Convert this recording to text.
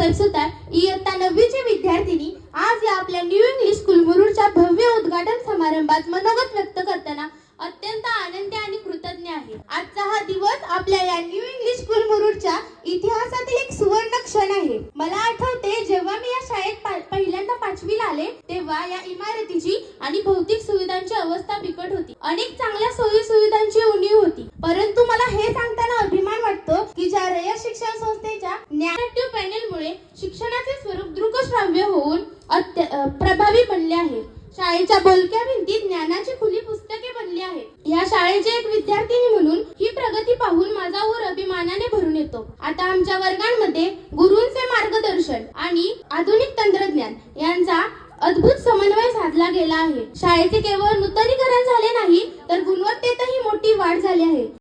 बाबासाहेब सुतार इयत्ता 9वीची विद्यार्थिनी आज या आपल्या न्यू इंग्लिश स्कूल मुरुडच्या भव्य उद्घाटन समारंभात मनोगत व्यक्त करताना अत्यंत आनंदी आणि कृतज्ञ आहे। आजचा हा दिवस आपल्या या न्यू इंग्लिश स्कूल मुरुडच्या इतिहासातील एक सुवर्ण क्षण आहे। मला आठवते जेव्हा मी या शाळेत पहिल्यांदा 5वीला आले तेव्हा या इमारतीची आणि भौतिक सुविधांची अवस्था बिकट होती। अनेक चांगल्या सोयी सुविधांची उणीव होती, परंतु मला हे सांगताना अभिमान वाटतो की ज्या रयत शिक्षण संस्थेच्या ज्ञानॅक्टिव्ह पॅनेलमुळे शिक्षणाचे स्वरूप दृकश्राव्य होऊन प्रभावी बनले आहे। शाळेच्या बोलक्या भिंतीत ज्ञानाची खुली पुस्तके बनली आहेत। या शाळेचे एक विद्यार्थिनी म्हणून ही प्रगती पाहून माझा ऊर अभिमानाने भरून येतो। आता आमच्या वर्गांमध्ये